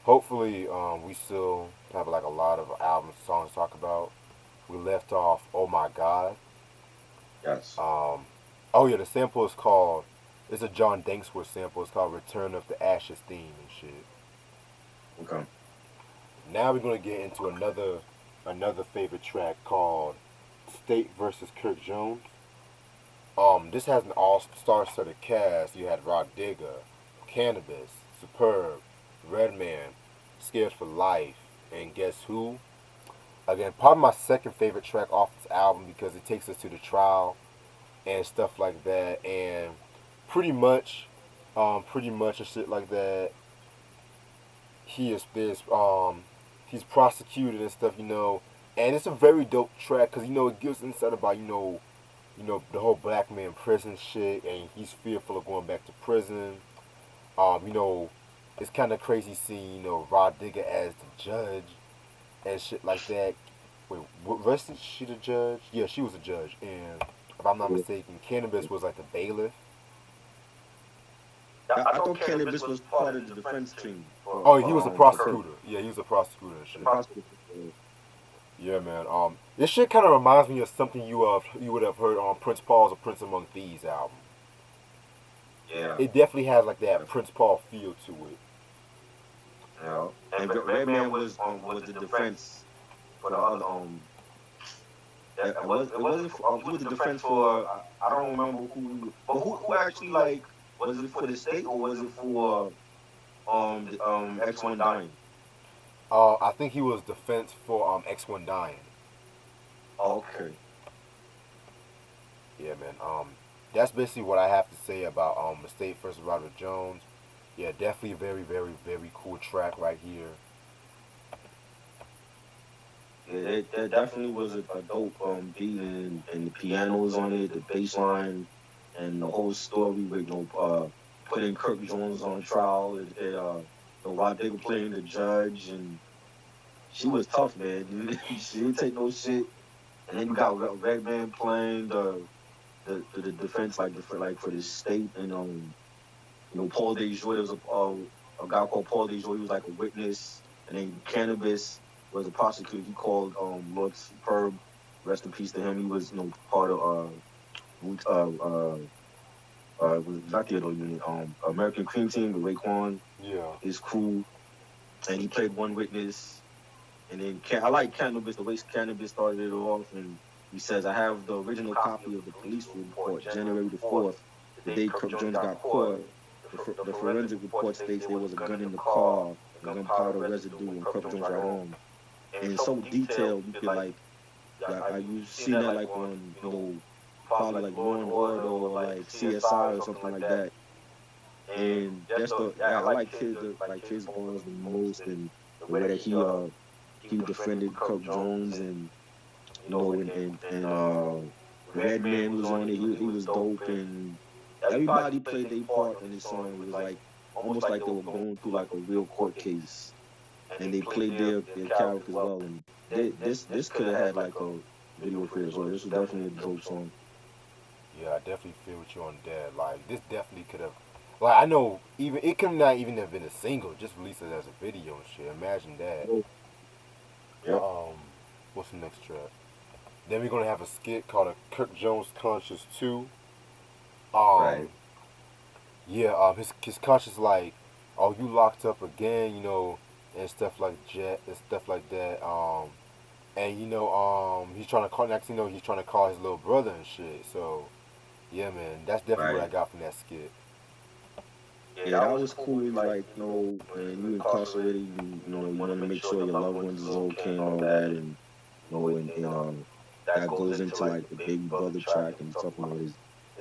hopefully, we still have like a lot of album songs to talk about. We left off. Oh my God. Yes. Um, oh yeah, the sample is called. It's a John Danksworth sample. It's called "Return of the Ashes" theme and shit. Okay. Now we're gonna get into another favorite track called "State versus Kirk Jones." This has an all-star studded cast. You had Rod Digger, Cannabis, Superb, Redman, Scared for Life, and guess who? Again, probably my second favorite track off this album because it takes us to the trial and stuff like that, and pretty much, pretty much and shit like that. He's prosecuted and stuff, and it's a very dope track because it gives insight about the whole black man prison shit, and he's fearful of going back to prison. Um, you know, it's kind of crazy seeing Rod Digger as the judge and shit like that. Wait, wasn't she the judge? Yeah, she was a judge, and if I'm not Yeah. mistaken, Cannabis was like the bailiff. I thought Cannabis was part of the defense team Oh, he was a for Kirk. prosecutor. Yeah, he was a prosecutor and The shit. prosecutor. Yeah, man. This shit kind of reminds me of something you would have heard on Prince Paul's "A Prince Among Thieves" album. Yeah. It definitely has like that Prince Paul feel to it. Yeah. And Redman was the defense for the other it wasn't he was the defense for I don't remember but who actually like was it for the state or was it for X1 dying? I think he was defense for X1 dying. Okay. Yeah, man. That's basically what I have to say about Mistake versus Robert Jones. Yeah, definitely a very, very, very cool track right here. Yeah, that definitely was a dope beat and the pianos on it, the bass line, and the whole story with putting Kirk Jones on trial. Rod Digger playing the judge, and she was tough, man. She didn't take no shit. And then you got Redman playing the defense like for the state, and Paul DeJoy. There was a guy called Paul DeJoy. He was like a witness, and then Cannabis was a prosecutor. He called Lord Superb. Rest in peace to him. He was part of was not Theodore Unit, American Cream Team with Raekwon, Yeah. his crew, and he played one witness. And then I like Cannabis, the way Cannabis started it off, and he says, "I have the original copy of the police report, January the 4th, the day Kirk Jones got caught. The forensic report states there was a gun in the car, and gunpowder residue, and Kirk Jones right home. And it's so detailed, you could you've seen that like on probably like Law and Order or like CSI or something like that. And I like his bars the most, and the way that he defended Kirk Jones, and Redman was on it. He was dope, and everybody played their part in this song. It was like almost like they were going through like a real court case, and they played their characters well. And this could have had like a video for it as well. This was definitely a dope song. Yeah, I definitely feel with you on that. Like this definitely could have, like I know even it could not even have been a single, just release it as a video and shit. Imagine that. Oh, yep. Um, what's the next track? Then we're gonna have a skit called a Kirk Jones Conscious 2. Um, Right. yeah, his conscious like, oh you locked up again, and stuff like that and stuff like that. And he's trying to call next thing you know he's trying to call his little brother and shit. So yeah, man, that's definitely what I Right. got from that skit. Yeah, that was cool. He's like, when you incarcerated, you want to make sure your loved ones is okay and all that, and that goes into like the baby brother track, and he's talking about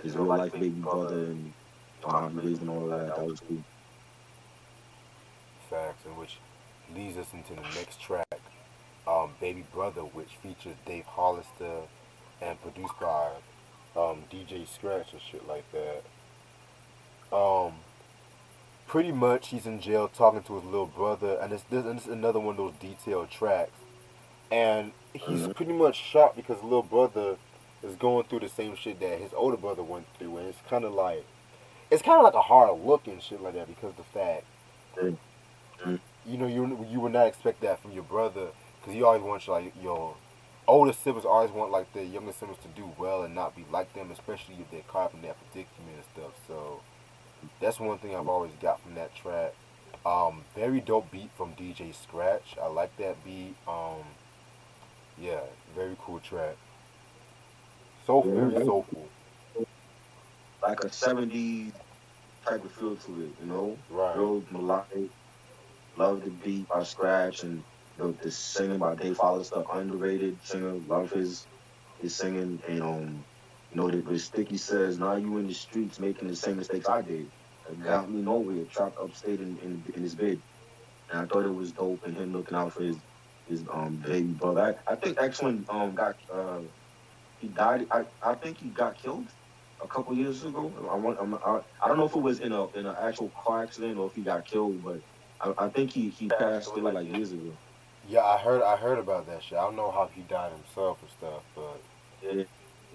his real life baby brother, and how he raised him and all that. That was cool. Facts, and which leads us into the next track, Baby Brother, which features Dave Hollister and produced by DJ Scratch and shit like that. Um, Pretty much he's in jail talking to his little brother, and it's another one of those detailed tracks. And he's Hmm. pretty much shocked because his little brother is going through the same shit that his older brother went through, and it's kind of like a hard look and shit like that because of the fact, Mm-hmm. you would not expect that from your brother because you always want like your older siblings always want like their younger siblings to do well and not be like them, especially if they're caught in that predicament and stuff. So that's one thing I've always got from that track. Very dope beat from DJ Scratch. I like that beat. Yeah, very cool track. So very Yeah, soulful. like a 70s type of feel to it, Right. real melodic. Love the beat by Scratch and the singing by Dave Hollister, underrated singer. Love his singing and the sticky says, "Now you in the streets making the same mistakes I did. It got me nowhere, trapped upstate in his bed." And I thought it was dope and him looking out for his baby brother. I think X One got he died. I think he got killed a couple years ago. I don't know if it was in an actual car accident or if he got killed, but I think he passed away like years ago. Yeah, I heard about that shit. I don't know how he died himself and stuff, but Yeah,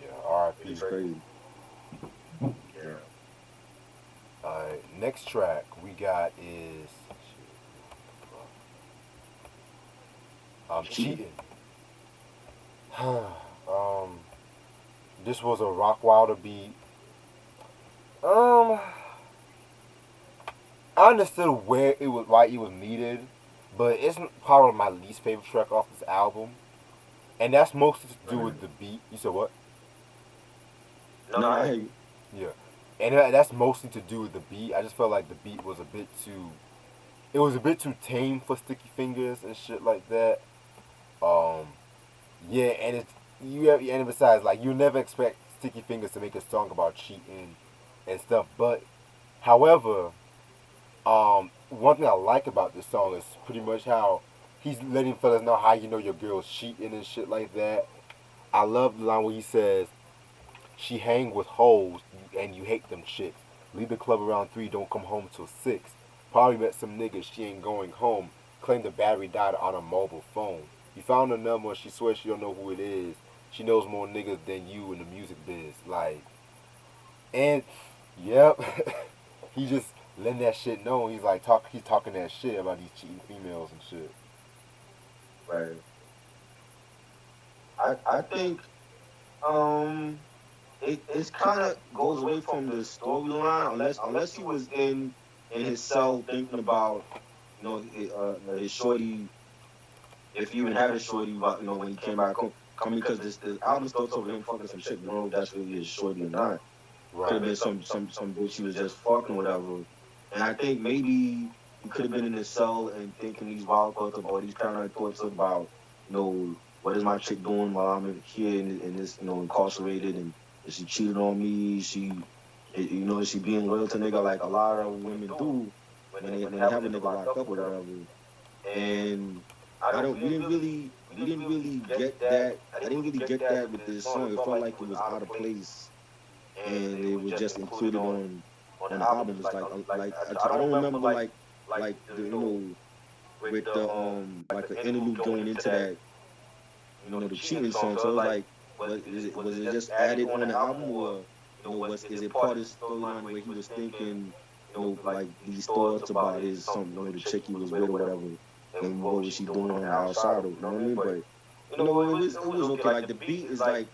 yeah, R.I.P. it's crazy. Yeah. Alright, next track we got is Cheating. cheating. This was a Rock Wilder beat. Um, I understood where it was, why it was needed, but it's probably my least favorite track off this album, and that's mostly to do with Right. the beat. You said what? No, I hear you. Yeah, and that's mostly to do with the beat. I just felt like the beat was a bit too. It was a bit too tame for Sticky Fingers and shit like that. Um, yeah, and it's and besides, like you never expect Sticky Fingers to make a song about cheating and stuff. But however, one thing I like about this song is pretty much how he's letting fellas know how you know your girl's cheating and shit like that. I love the line where he says, "She hang with hoes and you hate them chicks. Leave the club around 3, don't come home till 6. Probably met some niggas, she ain't going home. Claim the battery died on a mobile phone. You found her number, she swears she don't know who it is. She knows more niggas than you in the music biz." Like, and yep, he just letting that shit know. He's talking that shit about these cheating females and shit. Right. I think um it's kind of goes away from the storyline unless he was in his cell thinking about his shorty, if he even had a shorty, but when he came back home, coming because the album starts over him fucking some chick. We don't know if that's really his shorty or not. Could have Right. been some bitch he was just fucking or whatever. And I think maybe he could have been in his cell and thinking these wild thoughts about, or these paranoid thoughts about, what is my chick doing while I'm here in this, incarcerated, and is she cheating on me? Is she being loyal to nigga like a lot of women do when they have a nigga locked up or whatever. And I don't we didn't really get that. I didn't really get that with this song. It felt like it was out of place and it was just included on the album. It's I don't remember like the with the like an interlude going into that the cheating song. So it was like was it just added on the album, or was is it part of the storyline where he was thinking like these thoughts about his some the chick he was with or whatever, and what was she doing on the outside, or what I mean? But it was okay. Like the beat is like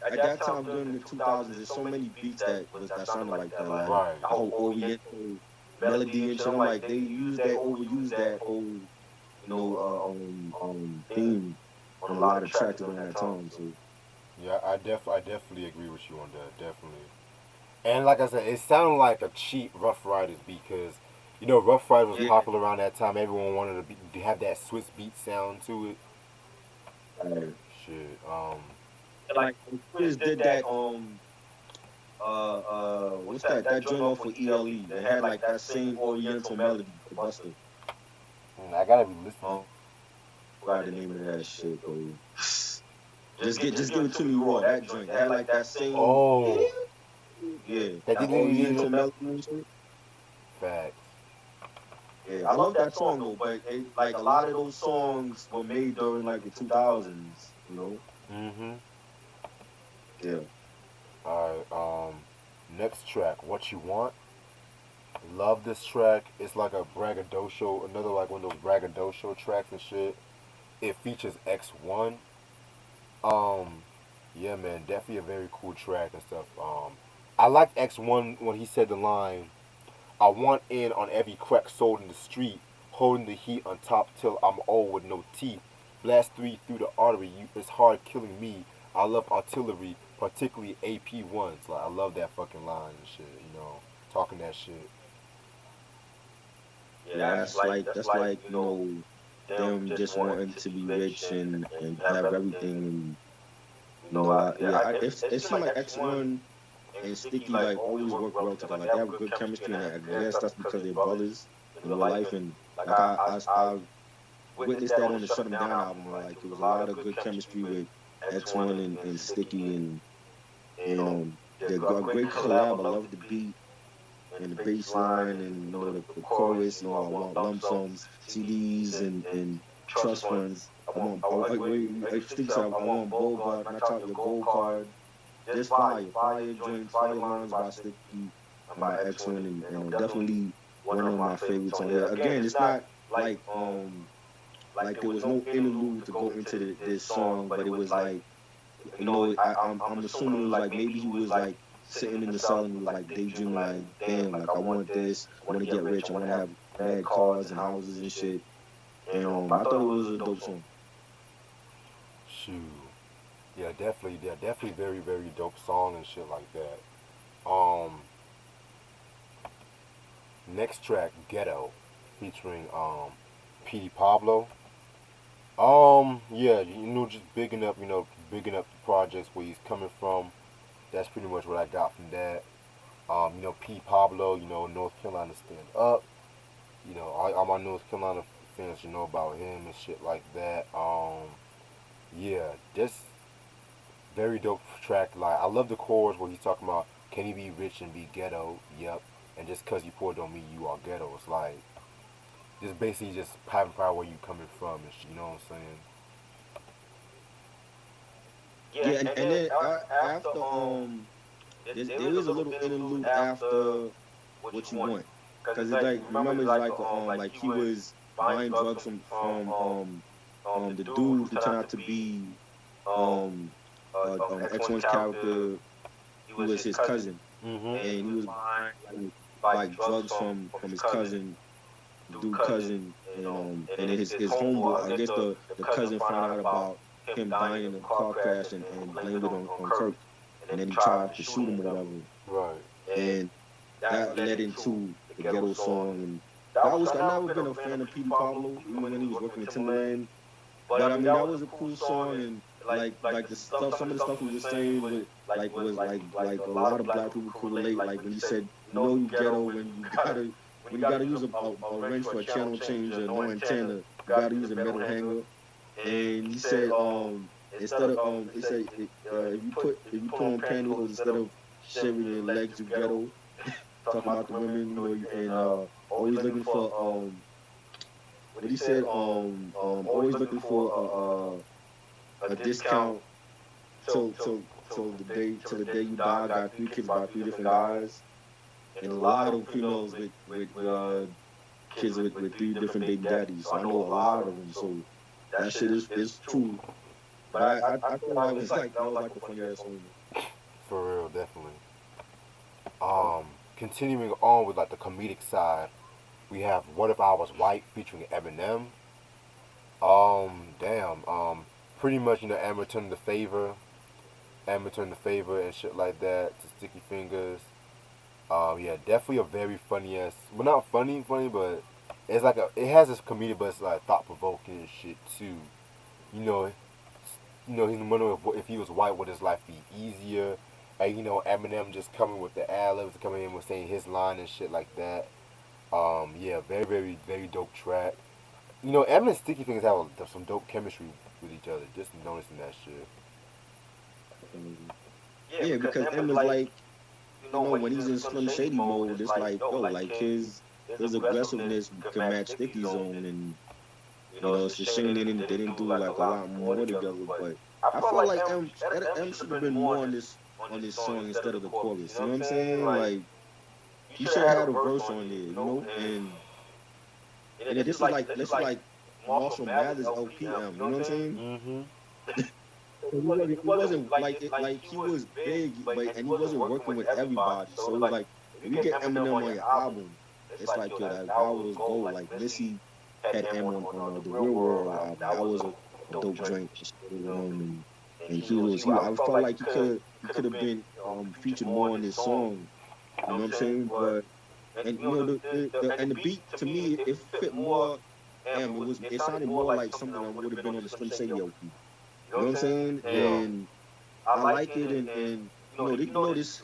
at that time during the 2000s, there's so many beats that sounded like that, like Right. the whole Oriental melody and shit. I'm like, they overused that whole theme on a lot of tracks during that time. So Yeah, I definitely agree with you on that. Definitely. And like I said, it sounded like a cheap Rough Riders beat because, Rough Riders was yeah, popular around that time. Everyone wanted to have that Swiss beat sound to it. like, Shit. like Quiz did that what's that joint off with ELE that had like that same Oriental melody for Buster. I gotta be listening. Um, forgot the name of that shit though. Just give it to me raw. That joint that had like that same Oh, yeah, that that did Oriental melody and shit. facts. Yeah, I love that song though, but like a lot of those songs were made during like the 2000s. Mm-hmm. Yeah. All right. Next track, What You Want. Love this track. It's like a braggadocio, another like one of those braggadocio tracks and shit. It features X1. Um, yeah, man, definitely a very cool track and stuff. I like X1 when he said the line, "I want in on every crack sold in the street, holding the heat on top till I'm old with no teeth. Blast three through the artery, it's hard killing me. I love artillery, particularly AP ones." Like I love that fucking line and shit. Talking that shit. Yeah, that's like them just wanting to be rich and have everything, and it seemed like X1 and Sticky like always work well together. Like they have good chemistry, and I guess that's because they're brothers in real life. And like I witnessed that on the Shut 'Em Down album, where like it was a lot of good chemistry with X1 and Sticky, and they're a great collab. I love the beat and the bass line, and the chorus. I want lump sums, CDs, and trust funds. Sticky said, I want Bogart, match out your gold card. Just fire joints, fire lines by Sticky and by X1, and definitely one of my favorites on here. Again, it's not like like there was no interlude to go into this song, but it was like I'm assuming it was like maybe he was like sitting in the cell and he was like daydreaming, like damn, like I want this, I want to get rich, I want to have mad cars and houses and shit. And I thought it was a dope song. Shoot. Yeah, definitely very, very dope song and shit like that. Um, Next track, Ghetto, featuring Petey Pablo. Yeah, just bigging up the projects where he's coming from. That's pretty much what I got from that. P. Pablo, North Carolina stand up. All my North Carolina fans should know about him and shit like that. Yeah, this very dope track. Like, I love the chorus where he's talking about, can he be rich and be ghetto? Yep. And just cause you poor don't mean you are ghetto. It's like, just basically just having pride where you coming from and shit, you know what I'm saying? Yeah, and then after there is a little interlude after what you want, because it's like, remember, it's like he was buying drugs from the dude who turned out to be um X1's character. He was his cousin, Mm-hmm. and he was buying like drugs from his cousin, the dude cousin, and then his homeboy. I guess the cousin found out about him dying in a car crash, and blamed it on Kirk, and then he tried to shoot him or whatever, Right. and that led into the ghetto song. And I never been a fan of Petey Pablo, even when he was working with Timberland. But I mean, that was a cool song, and like the stuff, some of the stuff he was saying was like a lot of black people could relate. Like when he said, you ghetto when you gotta use a wrench for a channel change or no antenna, you gotta use a metal hanger." And he said, instead of he said, if you put on pantyhose instead of shaving your legs, you ghetto. Talking about the women, and always looking for what he said, always looking for a discount till the day you die. I got 3 kids by 3 different guys, and a lot of females with kids with 3 different baby daddies. So I know a lot of them. So that shit is true. But I thought that was like a funny ass song. For real, definitely. Continuing on with like the comedic side, we have "What If I Was White" featuring Eminem. Damn. Pretty much, Eminem turned the favor, and shit like that to Sticky Fingers. Yeah, definitely a very funny ass. Well, not funny, but it has this comedic, but it's like thought provoking and shit too. You know, he's wondering if he was white, would his life be easier? And Eminem just coming with the ad libs, coming in with saying his line and shit like that. Yeah, very, very, very dope track. Eminem and Sticky Fingers have some dope chemistry with each other. Just noticing that shit. Yeah, because M is like, when he's in Slim Shady mode, it's like, yo, like his aggressiveness can match Sticky's own, and it's a shame they didn't do like a lot more together. But I felt like M should have been more on this song instead of the chorus. You know what I'm saying? Like you should have had a verse on there, and then this is like Marshall Mathers LPM, you know what I'm saying? Mm-hmm. He wasn't like it, like he was big, but and he wasn't working with everybody. So it was like if you get Eminem on your album, it's like yo, that was gold. Like Missy had M on the Real World album. That was a dope joint with him, and he I felt like he could have been featured more on this song. You know what I'm saying? But and and the beat to me it fit more. It sounded more like something that would have been on the Slim Shady LP. You know what I'm saying? Yeah. And I like it, and this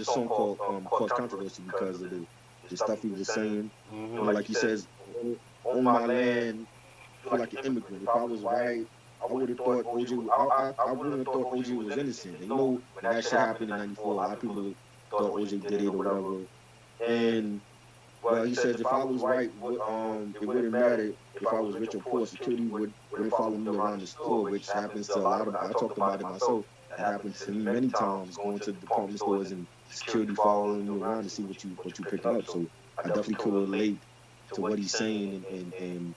song called caused controversy because of the stuff he was saying. Mm-hmm. Like he says, own my land, feel like an immigrant. If I was white, I would have thought OJ. I wouldn't have thought OJ was innocent. And when that shit happened in '94, a lot of people thought OJ did it or whatever. And well, he says if I was white, it wouldn't matter if I was rich or poor. Security wouldn't follow me around the store, which happens to a lot of. I talked about it myself. That happened to me many times, going to the department stores and security following you around to see what you picking up. So I definitely could relate to what he's saying, and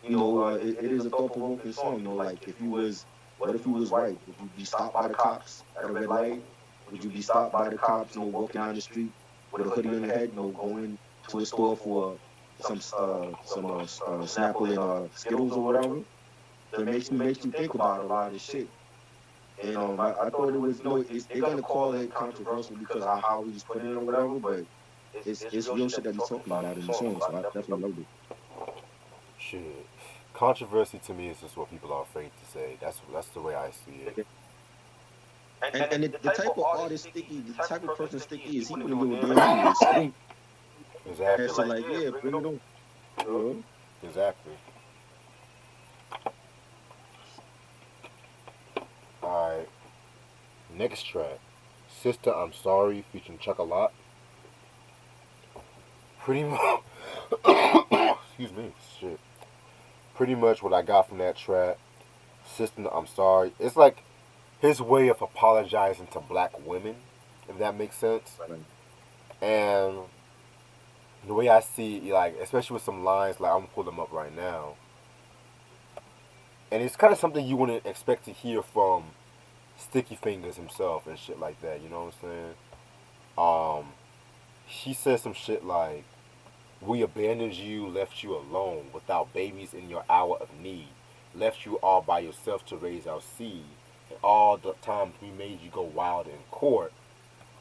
it is a thought provoking song. Like what if you was white? Would you be stopped by the cops at a red light? Would you be stopped by the cops? Walking down the street with a hoodie on your head? Going to a store for some Snapple and Skittles or whatever. So it makes you think about a lot of shit. And I thought it was they're gonna call it controversial because of how he's putting it or whatever, but it's real shit that he's talking about in the song. So I definitely loved it. Shit. Controversy to me is just what people are afraid to say. That's the way I see it. And the type of artist Sticky, the type of person Sticky is, he wouldn't give a damn anyway. So Exactly. that's like, yeah, bring it on. Exactly. Alright. Next track. Sister I'm Sorry featuring Chocolat. Pretty much excuse me, shit. Pretty much what I got from that track. Sister I'm Sorry. It's like his way of apologizing to black women, if that makes sense. Right. And the way I see it, like, especially with some lines, like, I'm gonna pull them up right now. And it's kind of something you wouldn't expect to hear from Sticky Fingaz himself and shit like that, you know what I'm saying? He says some shit like, we abandoned you, left you alone, without babies in your hour of need, left you all by yourself to raise our seed, and all the times we made you go wild in court,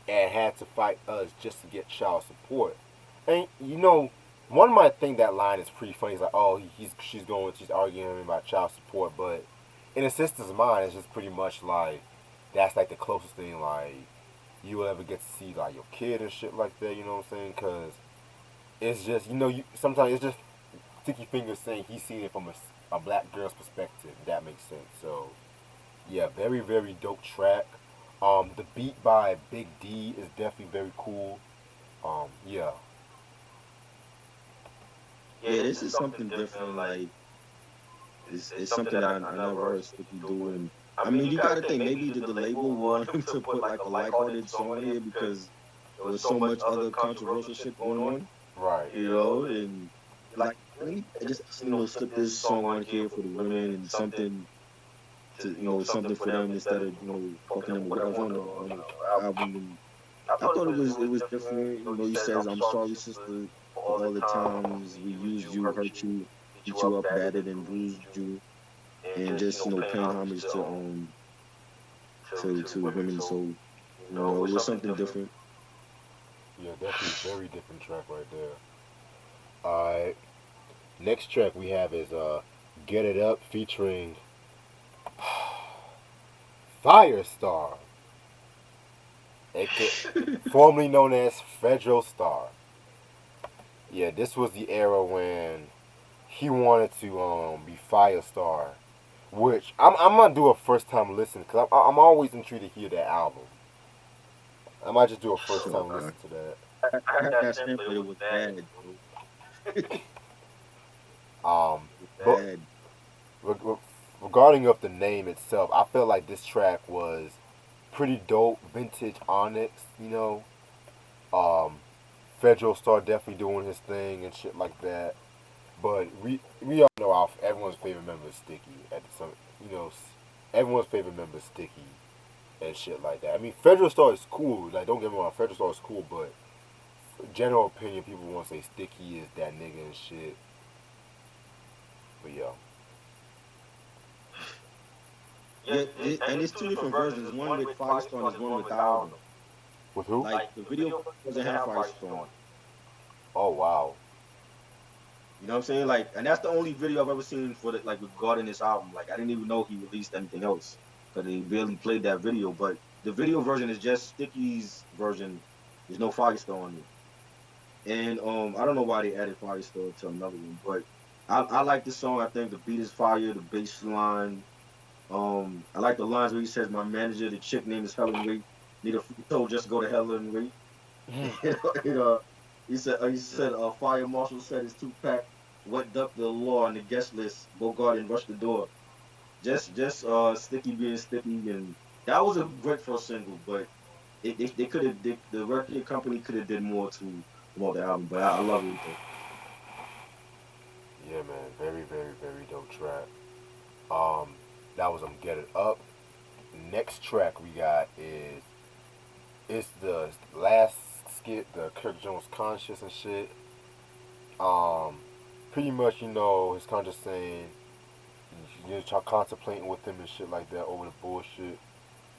and had to fight us just to get child support. And one might think that line is pretty funny. It's like, oh, she's arguing about child support, but in a sister's mind, it's just pretty much like that's like the closest thing like you will ever get to see like your kid and shit like that. You know what I'm saying? Because it's just sometimes it's just Sticky Fingers saying he's seeing it from a black girl's perspective. If that makes sense. So yeah, very very dope track. The beat by Big D is definitely very cool. Yeah. Yeah, this is something different. Like it's something that I never heard Sticky do. And I mean, you got to think maybe the label wanted him to put like a lighthearted song on here because there was so much other controversial shit going on, Right. and like let me just slip this song on here for the women and something something for them instead of fucking them with whatever's on the album. And I thought it was different. He says, "I'm sorry, sister, for all the times we used you, hurt you, beat you up, battered and bruised you, and just paying homage to women." So it was something different. Yeah, definitely very different track right there. Alright. Next track we have is Get It Up featuring Firestar, aka formerly known as Federal Star. Yeah, this was the era when he wanted to be Firestar, which I'm gonna do a first time listen because I'm always intrigued to hear that album. I might just do a first So time listen to that. I had that sample. It was bad, bro. Um, but Bad. Reg- regarding of the name itself, I felt like this track was pretty dope, vintage Onyx, um, Federal started definitely doing his thing and shit like that. But we all know everyone's favorite member is Sticky. At some you know, everyone's favorite member is Sticky and shit like that. I mean, Federal Star is cool. Like, don't get me wrong, Federal Star is cool, but general opinion, people want to say Sticky is that nigga and shit. But yo, Yeah, and it's two different versions. One with Firestone is one without him. with who? Like the video doesn't have Firestone. Oh wow. You know what I'm saying? Like, and that's the only video I've ever seen for the like regarding this album. Like, I didn't even know he released anything else because they barely played that video. But the video version is just Sticky's version. There's no Firestone on it. And I don't know why they added Firestone to another one, but I like the song. I think the beat is fire, the bass line. I like the lines where he says, "My manager, the chick name is Helen Wade. Need a free toe, just go to Helen Wade." you know, he said, fire marshal said it's Tupac. What ducked the law on the guest list? Bogart and rush the door. Just Sticky being Sticky, and that was a great first single. But they could have the record company could have did more to promote the album. But I love it though. Yeah, man, very, very, very dope track. Um, that was Get It Up. Next track we got is it's the last skit, the Kirk Jones conscious and shit. Um, Pretty much, his conscious saying, try contemplating with him and shit like that over the bullshit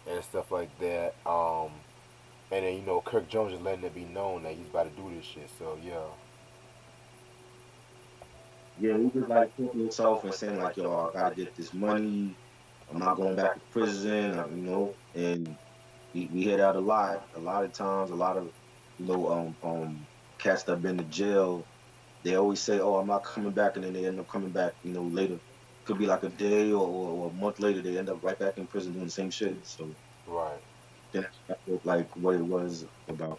and stuff like that. And then Kirk Jones is letting it be known that he's about to do this shit. So yeah, Yeah, he was like talking himself and saying like, "Yo, I gotta get this money. I'm not going back to prison." And we hear that a lot of times, a lot of cats that have been to jail. They always say, "Oh, I'm not coming back," and then they end up coming back. Later, could be like a day or a month later, they end up right back in prison doing the same shit. So right, then that's like what it was about.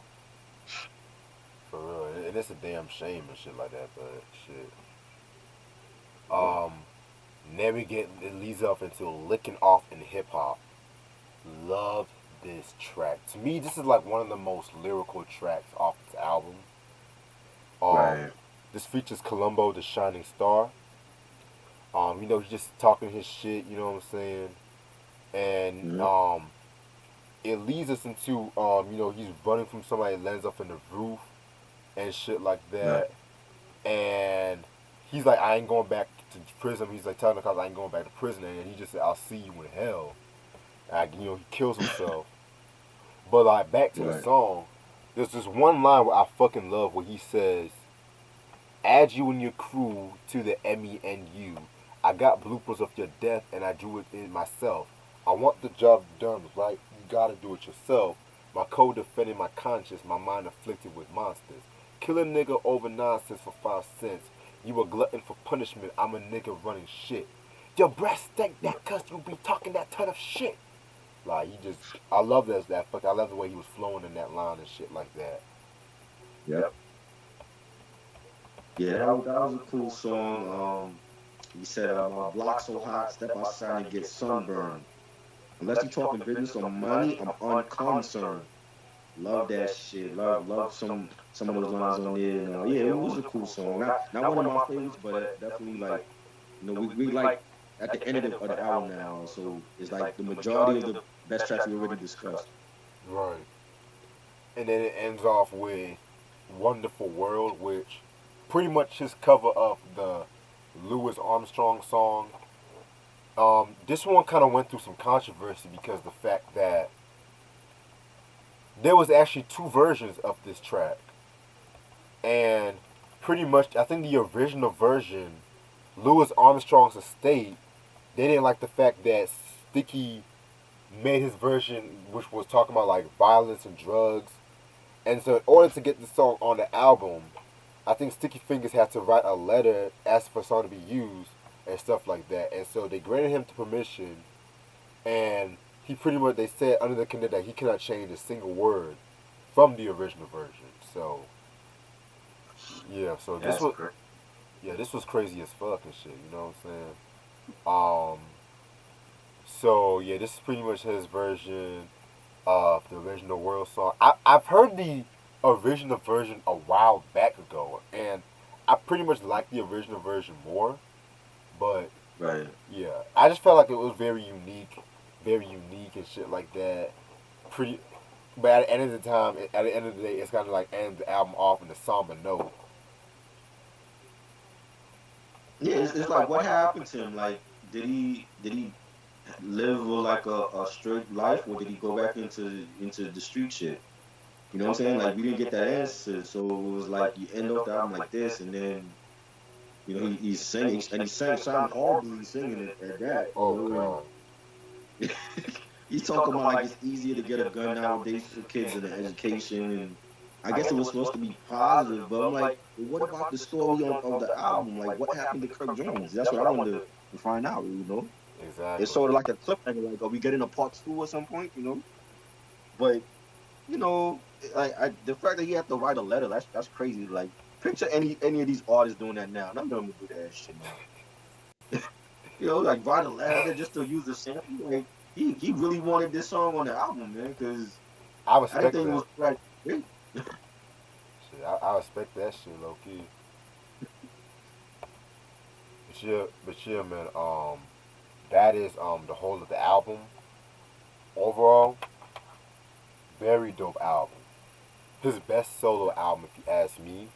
for real. And it's a damn shame and shit like that, but shit. Yeah. Um, Then we get it leads up into licking off in hip hop. Love this track. To me, this is like one of the most lyrical tracks off this album. Um, Right. this features Columbo, the Shining Star. He's just talking his shit. You know what I'm saying? And Mhm. it leads us into he's running from somebody that lands up in the roof and shit like Right. that. And he's like, I ain't going back to prison. He's like telling the cops, I ain't going back to prison. And he just said, I'll see you in hell. He kills himself. But like back to the Right. song, there's this one line where I fucking love where he says, "Add you and your crew to the MENU. I got bloopers of your death and I drew it in myself. I want the job done right. You gotta do it yourself. My code defending my conscience, my mind afflicted with monsters. Kill a nigga over nonsense for 5 cents. You a glutton for punishment. I'm a nigga running shit. Your breast stank that cuz you be talking that ton of shit." Like I love that fuck. I love the way he was flowing in that line and shit like that. Yep. Yeah, that was a cool song. He said, "My block so hot, step outside and get sunburned. Unless you're talking business or money, I'm unconcerned." Love that shit. Love some of those lines on there. And yeah, it was a cool song. Not one of my favorites, but definitely like we like at the end of the album now. So it's like the majority of the best tracks we already discussed. Right. And then it ends off with "Wonderful World," which pretty much his cover of the Louis Armstrong song. This one kind of went through some controversy because the fact that there was actually two versions of this track, and pretty much I think the original version, Louis Armstrong's estate, they didn't like the fact that Sticky made his version, which was talking about like violence and drugs. And so, in order to get the song on the album, I think Sticky Fingers had to write a letter asking for the song to be used and stuff like that. And so they granted him the permission, and he pretty much they said under the condition that he cannot change a single word from the original version. So yeah, so That's great. this was crazy as fuck and shit. You know what I'm saying? Um, so yeah, this is pretty much his version of the original World song. I've heard original version a while back ago, and I pretty much like the original version more. But Right. yeah, I just felt like it was very unique and shit like that. Pretty, but at the end of the time, at the end of the day, it's kind of like end the album off in a somber note. Yeah, it's like what happened to him? Like, did he live like a straight life, or did he go back into the street shit? You know what I'm saying? Like, we didn't get that answer, so it was like you end off the album like this, and then he's singing, and he sang sounded horribly singing it at that, Oh and god. he's talking about like it's easier to get a gun nowadays for kids and an education, and I guess it was supposed to be positive, but I'm like, well, what about the story of the album? Like, what happened to Kirk Jones? That's what I wanted to find out. It's Exactly. sort of like a cliffhanger, like, are we getting a part two at some point? But you know, the fact that he had to write a letter, that's crazy. Like, picture any of these artists doing that now. None of them would do that shit now. Like write a letter just to use the sample. Like, he really wanted this song on the album, man, because I I didn't respect think it that. was like great. Shit, I respect that shit, low key. But yeah, man. That is the whole of the album. Overall, very dope album. His best solo album, if you ask me.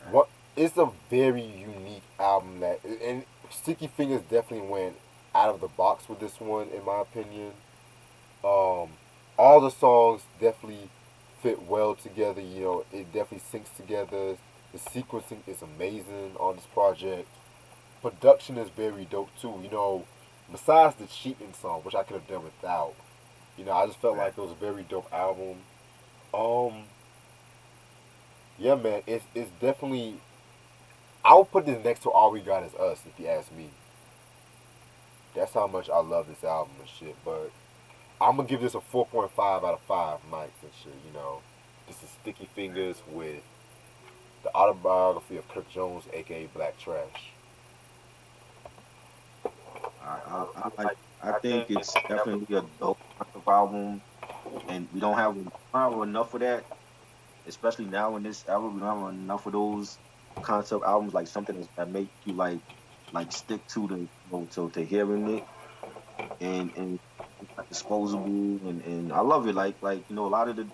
What it's a very unique album that, and Sticky Fingers definitely went out of the box with this one, in my opinion. Um, all the songs definitely fit well together. It definitely syncs together. The sequencing is amazing on this project. Production is very dope too. Besides the cheating song, which I could have done without. I just felt Right. like it was a very dope album. Um, yeah, man, it's definitely. I would put this next to All We Got Is Us, if you ask me. That's how much I love this album and shit. But I'm gonna give this a 4.5 out of 5 mics and shit. This is Sticky Fingers with the Autobiography of Kirk Jones, aka Black Trash. I think it's definitely a dope concept album, and we don't have enough of that, especially now in this era. We don't have enough of those concept albums, like something that make you like stick to to hearing it, and it's like disposable, and I love it. Like a lot of the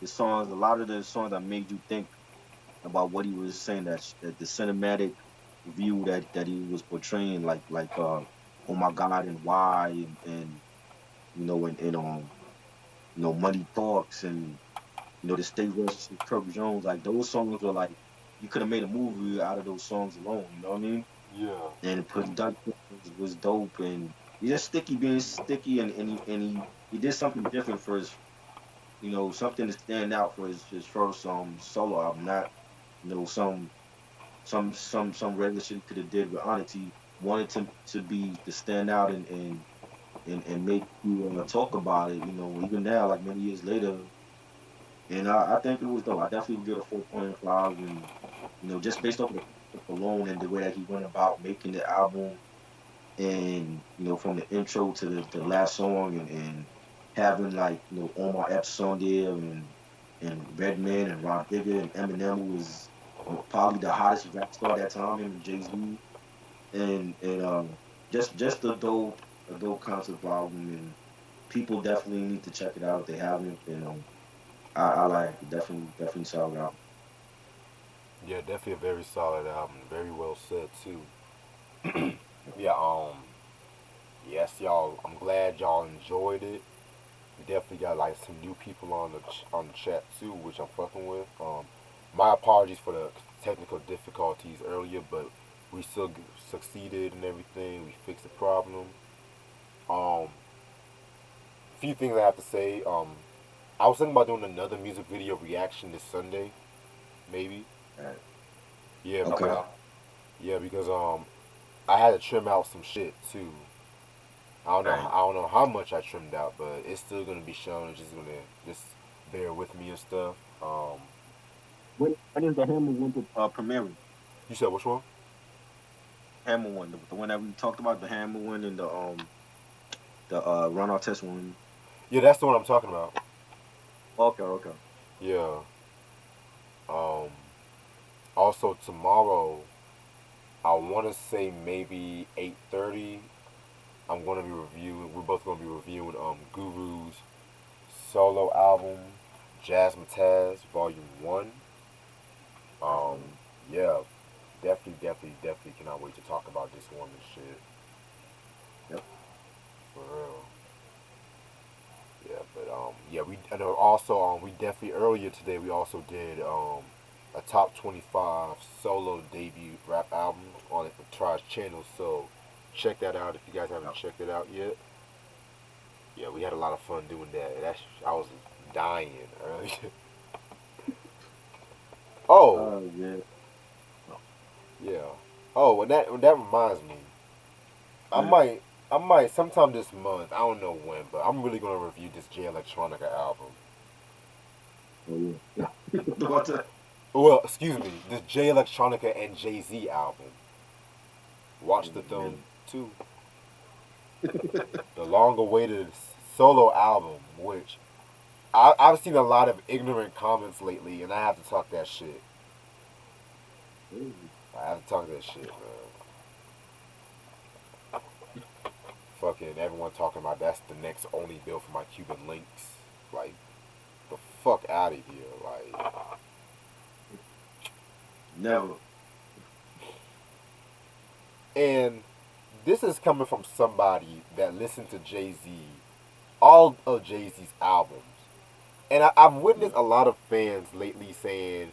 songs that made you think about what he was saying, that the cinematic view that he was portraying, like oh my God, and why, and Money Talks, and the State versus Kirk Jones. Like, those songs were like, you could have made a movie out of those songs alone. You know what I mean? Yeah. And the production was dope, and he just Sticky being Sticky, and he did something different for his, something to stand out for his first solo album. Not some regular shit he could have did with Honesty. Wanted to stand out, and make you talk about it. Even now, like many years later, and I think it was dope. I definitely would give it a 4.5, and just based off of the concept alone and the way that he went about making the album, and from the intro to the last song, and having like Omar Epps on there, and Redman and Rob Digger and Eminem, who was probably the hottest rap star at that time, him and Jay-Z, and just a dope concept album, and people definitely need to check it out if they haven't. I like it. Definitely solid album. Yeah, definitely a very solid album. Very well said too. Yeah. Yes, y'all. I'm glad y'all enjoyed it. We definitely got like some new people on the chat too, which I'm fucking with. My apologies for the technical difficulties earlier, but we still succeeded and everything. We fixed the problem. A few things I have to say. I was thinking about doing another music video reaction this Sunday, maybe. Right. Yeah, Okay. because I had to trim out some shit too. I don't know. Right. I don't know how much I trimmed out, but it's still gonna be shown. It's just gonna just bear with me and stuff. When is the Hammer one premiering? You said which one? Hammer one, the one that we talked about, the Hammer one, and the Ron Artest one. Yeah, that's the one I'm talking about. Okay, okay. Yeah. Um. Also tomorrow, I want to say maybe 8:30. I'm gonna be reviewing. We're both gonna be reviewing Guru's solo album, Jazzmatazz Volume One. Um. Um, Yeah. Definitely cannot wait to talk about this one and shit. yep. For real. Yeah, but yeah, we and also we definitely earlier today we also did a top 25 solo debut rap album on Try's channel. So check that out if you guys haven't Yep. checked it out yet. Yeah, we had a lot of fun doing that. I was dying earlier. Oh, Yeah. Oh, yeah. Oh, and that reminds me, I mm, might I might sometime this month. I don't know when, but I'm really gonna review this J Electronica album. oh yeah. What the- Well, excuse me, this J Electronica and Jay Z album. Watch oh the Throne man. 2, the long-awaited solo album, which I've seen a lot of ignorant comments lately, and I have to talk that shit. Crazy. I have to talk that shit, man. Fucking everyone talking about that's the next only bill for my Cuban links. Like, the fuck out of here. Like, Never. and this is coming from somebody that listened to Jay Z, all of Jay Z's albums. And I've Yeah. witnessed a lot of fans lately saying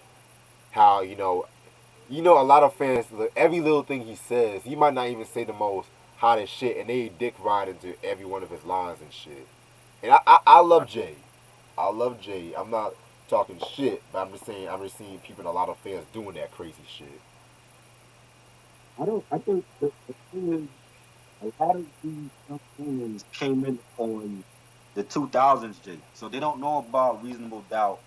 how a lot of fans every little thing he says, he might not even say the most hottest shit, and they dick ride into every one of his lines and shit. And I love Right. Jay, I love Jay. I'm not talking shit, but I'm just seeing people, a lot of fans doing that crazy shit. I don't. I think the thing is, a lot of these young fans came in on the 2000s, Jay. So they don't know about Reasonable Doubt.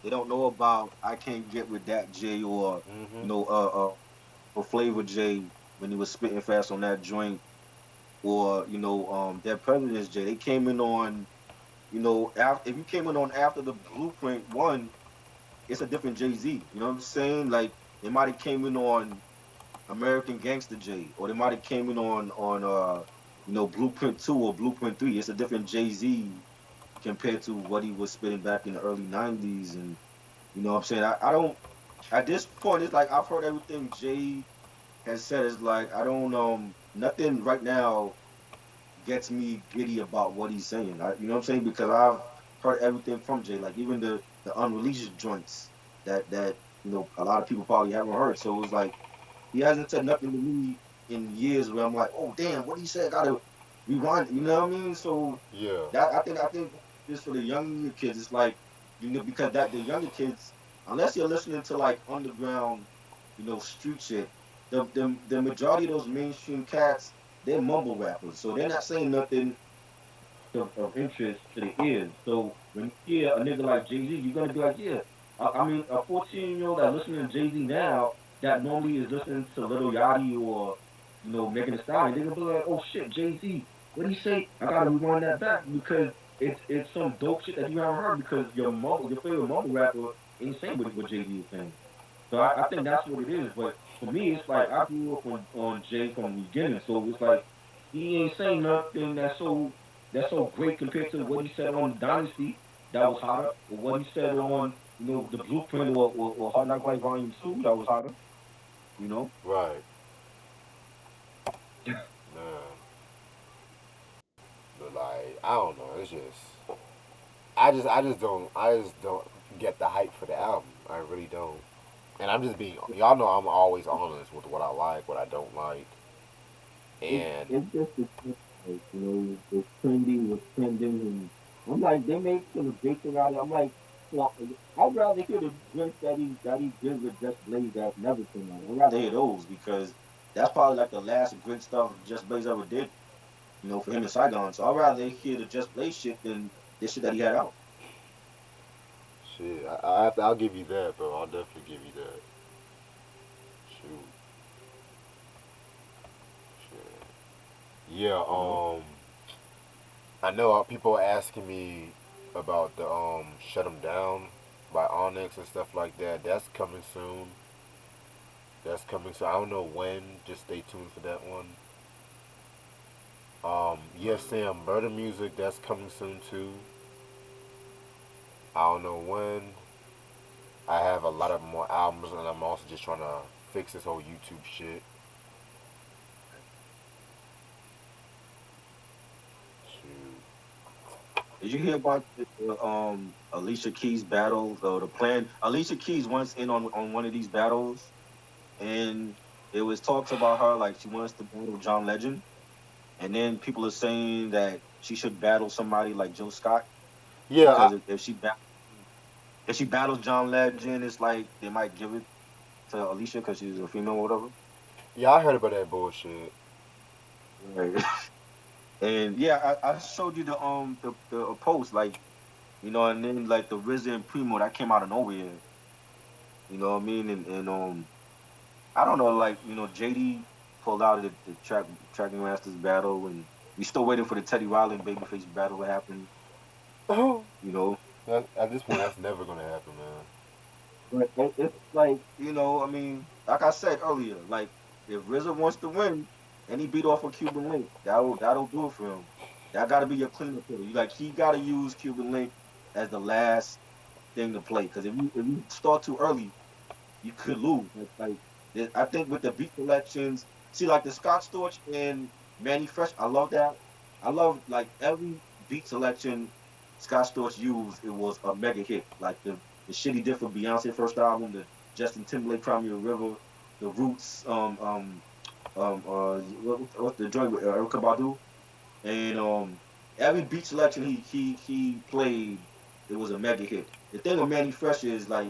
They don't know about I Can't Get With That Jay or Mm-hmm. you know or Flavor J when he was spitting fast on that joint or their President's Jay. They came in on after if you came in on after the Blueprint one, it's a different Jay Z. You know what I'm saying? Like they might have came in on American Gangster Jay, or they might have came in on Blueprint 2 or Blueprint 3. It's a different Jay Z compared to what he was spitting back in the early 90s. And you know what I'm saying? I don't at this point it's like I've heard everything Jay has said. Is like I don't nothing right now gets me giddy about what he's saying. You know what I'm saying? Because I've heard everything from Jay, like even the unreleased joints that a lot of people probably haven't heard. So it was like he hasn't said nothing to me in years where I'm like, oh damn, what he said, I gotta rewind. You know what I mean? So Yeah. that I think just for the younger kids, it's like because that the younger kids, unless you're listening to like underground, street shit, the majority of those mainstream cats, they're mumble rappers, so they're not saying nothing of interest to the ears. So when you hear a nigga like Jay Z, you're gonna be like, yeah. I mean, a 14-year-old that listening to Jay Z now that normally is listening to Little Yachty or Megan Thee Stallion, they're gonna be like, oh shit, Jay Z, what do you say? I gotta rewind that back because it's some dope shit that you haven't heard because your favorite mumble rapper ain't saying what Jay Z is saying. So I think that's what it is. But for me, it's like I grew up on Jay from the beginning, so it's like he ain't saying nothing that's so great compared to what he said on Dynasty that was hotter, or what he said on the Blueprint or Hard Knock Life Volume 2 that was hotter. You know, Right. Man. But like, I don't know. It's just, I just don't get the hype for the album. I really don't. And I'm just being, y'all know I'm always honest with what I like, what I don't like, it, and it's just the thing, like, it's trendy, what's trending, and I'm like, they make some big thing out of it. I'm like, well, I'd rather hear the drinks that he did with Just Blaze that never came out. I'd rather hear those because that's probably like the last great stuff Just Blaze ever did, for him in Saigon. So I'd rather hear the Just Blaze shit than this shit that he had out. shit. I'll give you that, bro. I'll definitely give you that. Shoot. Shit. Yeah. You know, I know people are asking me about the Shut 'Em Down. by Onyx and stuff like that. That's coming soon. That's coming soon. I don't know when. Just stay tuned for that one. Yes, Sam, Murder Music. That's coming soon too. I don't know when. I have a lot of more albums, and I'm also just trying to fix this whole YouTube shit. Shoot. Did you hear about the Alicia Keys battle? The plan. Alicia Keys once in on one of these battles, and it was talks about her like she wants to battle John Legend, and then people are saying that she should battle somebody like Jill Scott Yeah, because if she battles John Legend, it's like they might give it to Alicia because she's a female or whatever. yeah, I heard about that bullshit. Right. And yeah, I showed you the post like and then like the RZA and Primo that came out of nowhere. You know what I mean? And I don't know, like JD pulled out of the tracking masters battle, and we still waiting for the Teddy Riley and Babyface battle to happen. Oh, You know, at this point, that's never gonna happen, man. but it's like I mean, like I said earlier, like if RZA wants to win and he beat off a Cuban Link, that'll do it for him. That got to be your cleanup hitter. You like he got to use Cuban Link as the last thing to play because if you start too early, you could lose. I think with the beat selections, see like the Scott Storch and Manny Fresh, I love that. I love like every beat selection Scott Storch used, it was a mega hit. Like the shit he did for Beyonce first album, the Justin Timberlake Crimea River, the Roots, what's the joint with Erica Badu, and every beat selection he played, it was a mega hit. The thing with Manny Fresh is like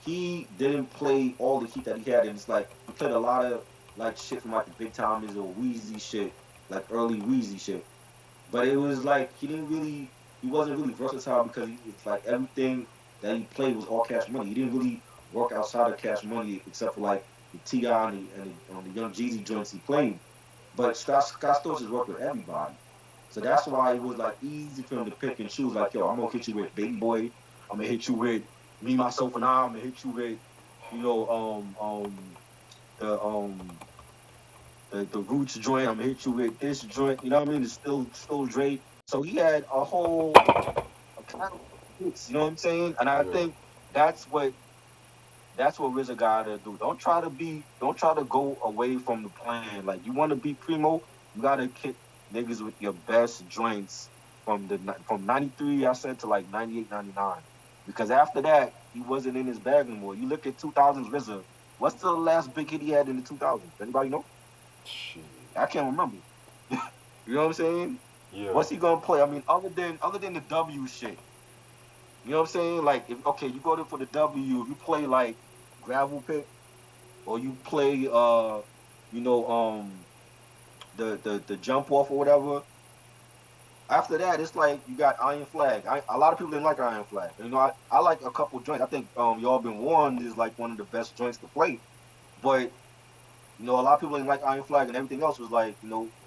he didn't play all the heat that he had, and it's like he played a lot of like shit from like the Big Timers or Wheezy shit, like early Wheezy shit. But it was like he wasn't really versatile because he was like everything that he played was all Cash Money. He didn't really work outside of Cash Money except for like the Ti and the Young Jeezy joints he played. But Scott Storch has worked with everybody. So that's why it was like easy for him to pick and choose. Like, yo, I'm gonna hit you with Baby Boy. I'm gonna hit you with Me, Myself, and I. I'm gonna hit you with, you know, the the Roots joint. I'm gonna hit you with this joint. You know what I mean? It's still Dre. So he had a kind of hits. You know what I'm saying? And I Yeah. think that's what that's what RZA gotta do. Don't try to go away from the plan. Like you want to be primo, you gotta kick niggas with your best joints from '93, I said, to like '98, '99. Because after that, he wasn't in his bag anymore. You look at 2000s RZA. What's the last big hit he had in the 2000s? Anybody know? Shit. I can't remember. You know what I'm saying? Yeah. What's he gonna play? I mean, other than the W shit. You know what I'm saying? Like, if okay, you go there for the W. If you play like Gravel Pit, or you play you know the jump off or whatever. After that, it's like you got Iron Flag. A lot of people didn't like Iron Flag. I like a couple joints. I think Y'all Been Warned is like one of the best joints to play. But a lot of people didn't like Iron Flag, and everything else was like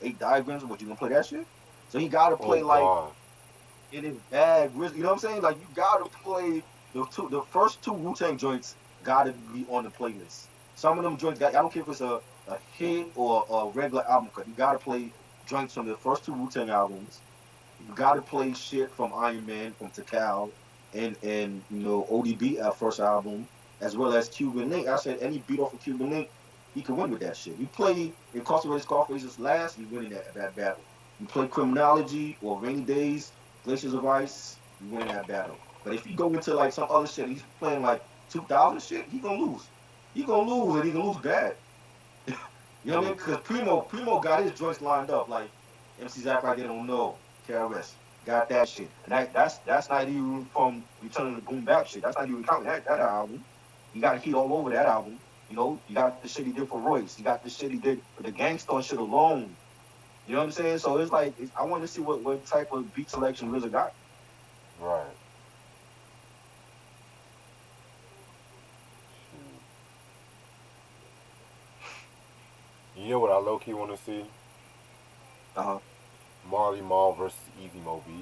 8 diagrams. But you gonna play that shit? So he got to Oh play like God. in his bag. You know what I'm saying? Like you got to play the first two Wu Tang joints. Got to be on the playlist. Some of them joints got. I don't care if it's a hit or a regular album cut. You got to play joints from the first two Wu Tang albums. You got to play shit from Iron Man, from Takal, and ODB first album, as well as Cuban Link. I said any beat off of Cuban Link, he can win with that shit. You play Incarcerated Scarface's last, you winning that battle. You play Criminology or Rainy Days, Glaciers of Ice, you winning that battle. But if you go into like some other shit, he's playing like 2000 shit, he gonna lose. He gonna lose, and he gonna lose bad. You know what I Yeah. mean? Because Primo got his joints lined up like MCs act like they don't know. KRS got that shit, and that's not even from Returning the Boom Back shit. That's not even counting that album. You got heat all over that album. You got the shit he did for Royce. You got the shit he did for the Gangstar shit alone. You know what I'm saying? So it's like I want to see what type of beat selection RZA got. Right. Shoot. You know what I low key want to see? Uh-huh. Marley Marl versus Easy Mo B.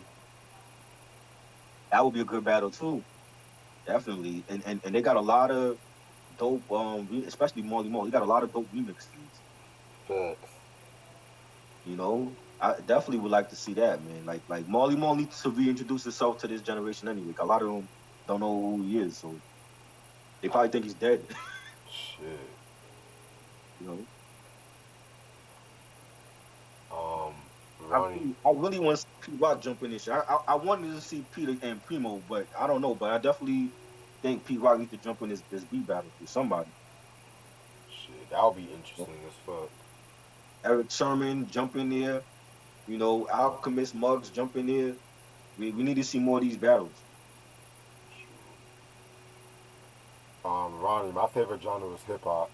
That would be a good battle too. definitely. And they got a lot of dope, especially Molly Mall. He got a lot of dope remixes. Facts. You know, I definitely would like to see that, man. Like Molly Mall needs to reintroduce himself to this generation anyway. 'Cause a lot of them don't know who he is, so they probably think he's dead. Shit. You know, Um, I Ronnie. I really want to see Pete Rock jump in this shit. I wanted to see Peter and Primo, but I don't know. But I definitely think Pete Rock needs to jump in this beat battle with somebody. Shit, that would be You know? interesting as fuck. Eric Sherman jump in there. You know, Alchemist Muggs jump in there. We need to see more of these battles. Ronnie, my favorite genre is hip hop.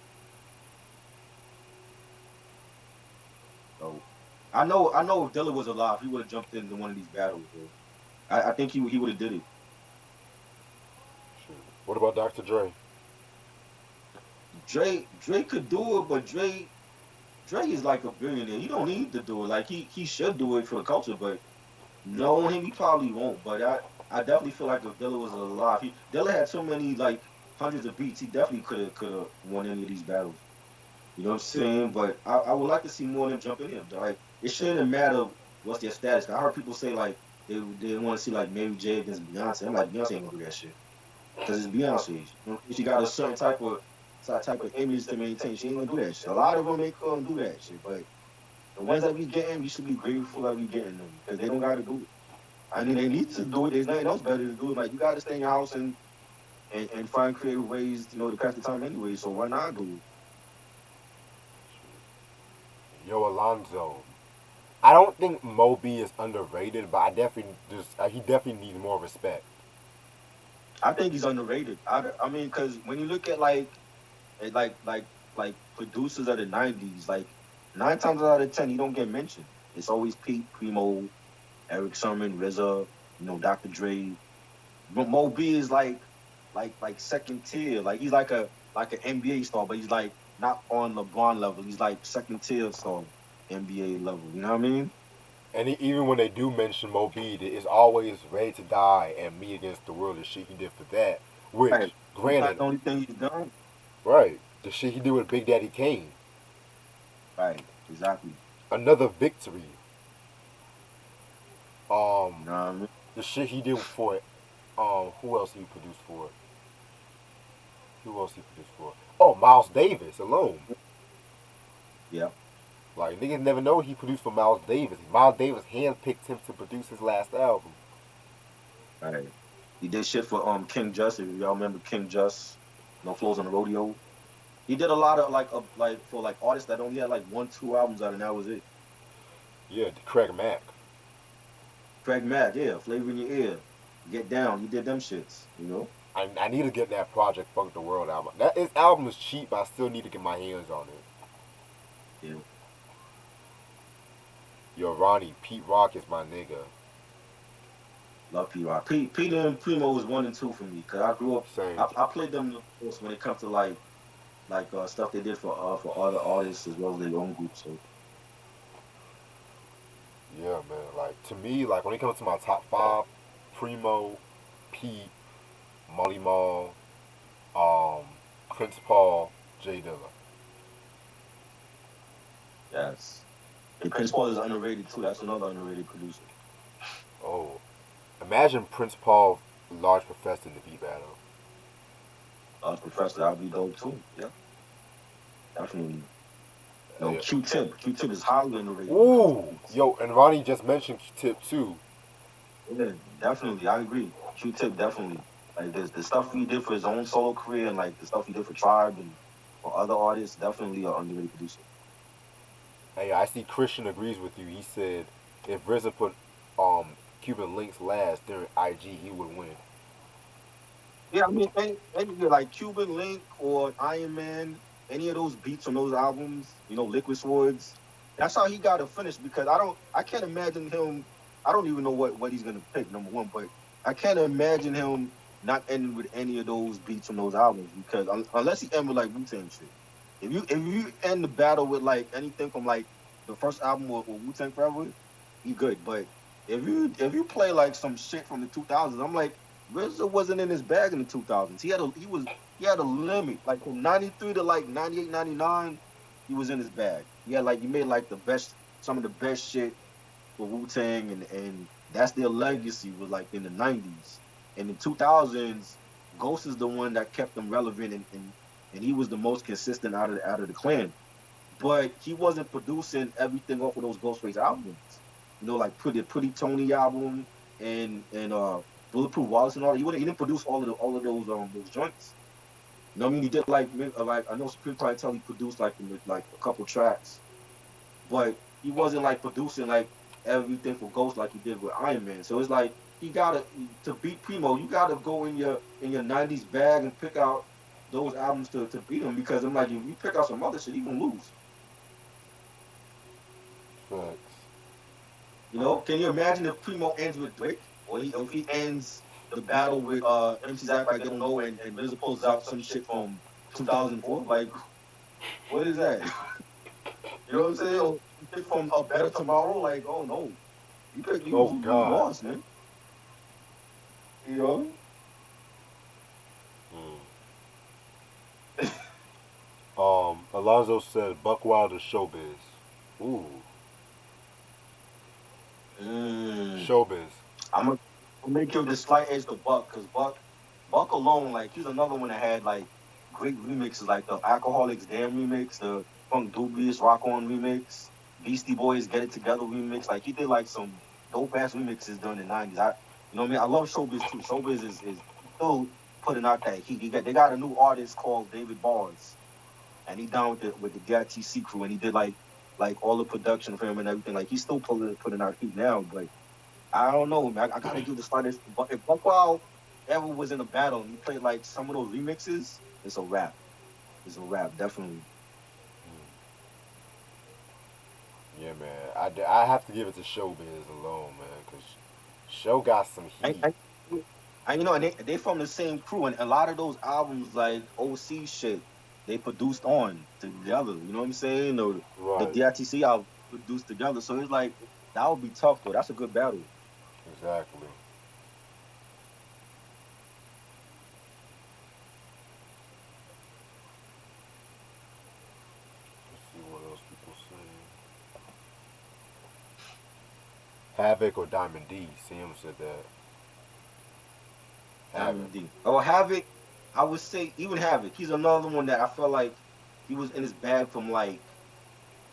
So I know if Dilla was alive, he would have jumped into one of these battles, bro. I think he would have did it. Shit. What about Dr. Dre? Dre could do it, but Dre is like a billionaire. He don't need to do it. Like he should do it for the culture, but knowing him, he probably won't. But I definitely feel like if Dilla was alive, Dilla had so many like hundreds of beats. He definitely could have won any of these battles. You know what I'm saying? But I would like to see more of them jump in here. Like it shouldn't matter what's their status. I heard people say like they want to see like Mary J against Beyonce. I'm like Beyonce ain't gonna do that shit because it's Beyonce. You know, she got a certain type of image to maintain. She ain't gonna do that shit. A lot of them ain't gonna do that shit, but the ones that we getting, we should be grateful that we getting them because they don't got to do it. I mean, they need to do it. There's nothing else better to do. Like you got to stay in your house and find creative ways, to pass the time anyway. So why not do it? Yo, Alonzo. I don't think Moby is underrated, but I definitely just he definitely needs more respect. I think he's underrated. I mean, because when you look at like producers of the '90s, like 9 times out of 10, he don't get mentioned. It's always Pete, Primo, Eric Sermon, RZA, Dr. Dre. But Mo B is like second tier. Like he's like an NBA star, but he's like not on LeBron level. He's like second tier star, NBA level. You know what I mean? And even when they do mention Moby, it's always Ready to Die and Me Against the World, the shit he did for that. Right. Which, It's not granted, the only thing he's done. right, the shit he did with Big Daddy Kane, Right. Exactly. another victory. You know what I mean? The shit he did for, who else he produced for? Who else he produced for? Oh, Miles Davis alone. Yeah. Like niggas never know he produced for Miles Davis. Miles Davis handpicked him to produce his last album. Right. He did shit for King Just. If y'all remember King Just, No Flows on the Rodeo. He did a lot of like for like artists that only had like 1, 2 albums out, and that was it. Yeah, Craig Mack. Craig Mack, yeah, Flavor in Your Ear, Get Down. He did them shits. I need to get that Project Funk the World album. That his album is cheap, but I still need to get my hands on it. Yeah, Yo, Ronnie, Pete Rock is my nigga. love P Rock. Peter and Primo was 1 and 2 for me because I grew up. Same. I played them the most when it comes to like stuff they did for other artists as well as their own groups. So Yeah, man. Like to me, like when it comes to my top five, Primo, Pete, Molly Mall, um, Prince Paul, J Dilla. yes, and Prince Paul is underrated too. That's another underrated producer. Oh, imagine Prince Paul, Large Professor in the beat battle. Professor, that'd be dope too. Yeah, definitely. No, Yeah. Q-Tip. Q-Tip is highly underrated when it comes to Ooh, beats. yo, and Ronnie just mentioned Tip too. Yeah, definitely. I agree. Q-Tip definitely. Like the stuff he did for his own solo career and like the stuff he did for Tribe and for other artists, definitely an underrated producer. Hey, I see Christian agrees with you. He said if RZA put Cuban Links last during IG, he would win. Yeah, I mean, like Cuban Link or Iron Man, any of those beats on those albums, Liquid Swords. That's how he got to finish because I can't imagine him. I don't even know what he's gonna pick number one, but I can't imagine him not ending with any of those beats on those albums because unless he end with like Wu-Tang shit. If you end the battle with like anything from like the first album or Wu-Tang Forever, you good. But if you play like some shit from the 2000s, I'm like. RZA wasn't in his bag in the 2000s. He had a limit. Like from 93 to like 98, 99, he was in his bag. He made like the best some of the best shit for Wu Tang, and that's their legacy was like in the 90s. In the 2000s, Ghost is the one that kept them relevant, and he was the most consistent out of the clan. But he wasn't producing everything off of those Ghostface albums. You know, like Pretty Tony album and Bulletproof Wallace and all that. He didn't produce all of those joints. You know what I mean? He did like I know Supreme probably tell he produced like a couple tracks, but he wasn't like producing like everything for Ghost like he did with Iron Man. So it's like he gotta to beat Primo, you gotta go in your '90s bag and pick out those albums to beat him because I'm like if you pick out some other shit, you gonna lose. Facts. You know, can you imagine if Primo ends with Drake, or if he ends the battle with MC Zack like they don't know, and RZA pulls out some shit from 2004? Like, what is that? You know what I'm saying? Or shit from A Better Tomorrow? Like, oh no, Oh you God. lost, man. You know? Mm. Alonzo said Buck Wilder showbiz. Ooh, Mm. showbiz. I'm gonna give the slight edge to Buck because Buck alone, like he's another one that had like great remixes, like the Alcoholics Damn remix, the Funk Dubious Rock On remix, Beastie Boys Get It Together remix. Like he did like some dope ass remixes during the '90s. You know what I mean? I love Showbiz too. Showbiz is still putting out that heat. They got a new artist called David Bars, and he down with the GATTC crew, and he did like all the production for him and everything. Like he's still putting out heat now, but I don't know, man. I gotta give the slightest. But if Buckwild ever was in a battle and he played like some of those remixes, it's a rap. It's a rap, definitely. Yeah, man. I have to give it to showbiz alone, man, because show got some And, heat. and, and you know, and they from the same crew, and a lot of those albums, like OC shit, they produced on together. You know what I'm saying? Or the Right. DITC album produced together. So it's like that would be tough though. That's a good battle. Exactly. Let's see what else people say. Havoc or Diamond D. Sam said that. Havoc. Diamond D. Oh, Havoc. I would say even Havoc. He's another one that I felt like he was in his bag from like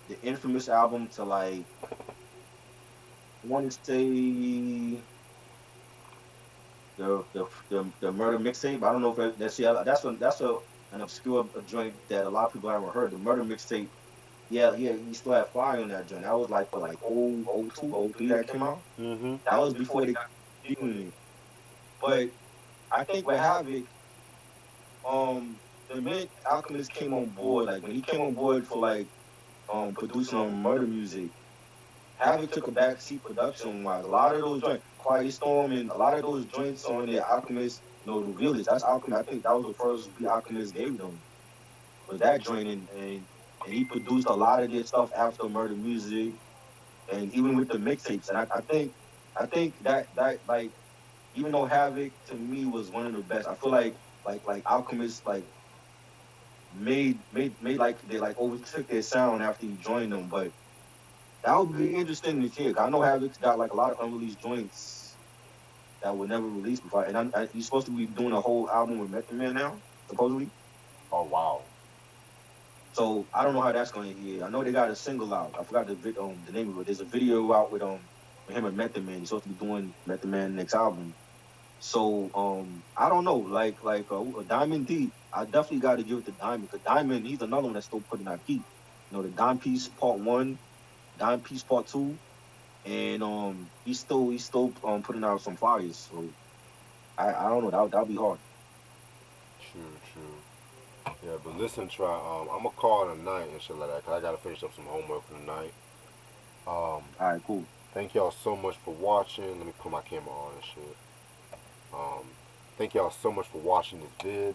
the infamous album to like I want to say the murder mixtape. I don't know if that's an obscure joint that a lot of people haven't heard. The murder mixtape. Yeah, yeah, he still had fire on that joint. That was like what like 02, 03 that came out. Mm-hmm. That was before they got doing it. But I think with Havoc, the minute Alchemist came on board, like when he came on board for like producing on murder music, Havoc took a back seat production wise. A lot of those joints, Quiet Storm, and a lot of those joints on the Alchemist, you know, the realest. That's Alchemist. I think that was the first beat Alchemist gave them. Was that joint, and he produced a lot of their stuff after Murder Music, and even with the mixtapes. And I think that like even though Havoc to me was one of the best, I feel like Alchemist like made like they like overtook their sound after he joined them, but that would be interesting to hear. 'Cause I know Havoc's got like a lot of unreleased joints that were never released before, and he's supposed to be doing a whole album with Method Man now, supposedly. Oh wow. So I don't know how that's going to hear. I know they got a single out. I forgot the name of it. There's a video out with him and Method Man. He's supposed to be doing Method Man next album. So I don't know. Diamond D, I definitely got to give it to Diamond. Cause Diamond, he's another one that's still putting out heat. You know, the Dime Piece Part One, Dime Piece Part Two, and he's still putting out some fires. So I don't know that'll be hard. True, true. Yeah, but listen, try. I'm gonna call it a night and shit like that, cause I gotta finish up some homework for the night. Um, All right, cool. thank y'all so much for watching. Let me put my camera on and shit. Um, thank y'all so much for watching this vid.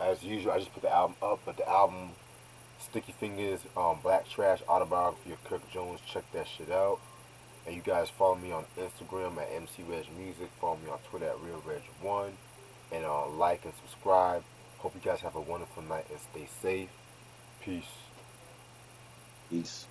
As usual, I just put the album up, but the album Sticky Fingers, Black Trash, Autobiography of Kirk Jones. Check that shit out. And you guys follow me on Instagram at MCRegMusic. Follow me on Twitter at RealReg1. And like and subscribe. Hope you guys have a wonderful night and stay safe. Peace. Peace.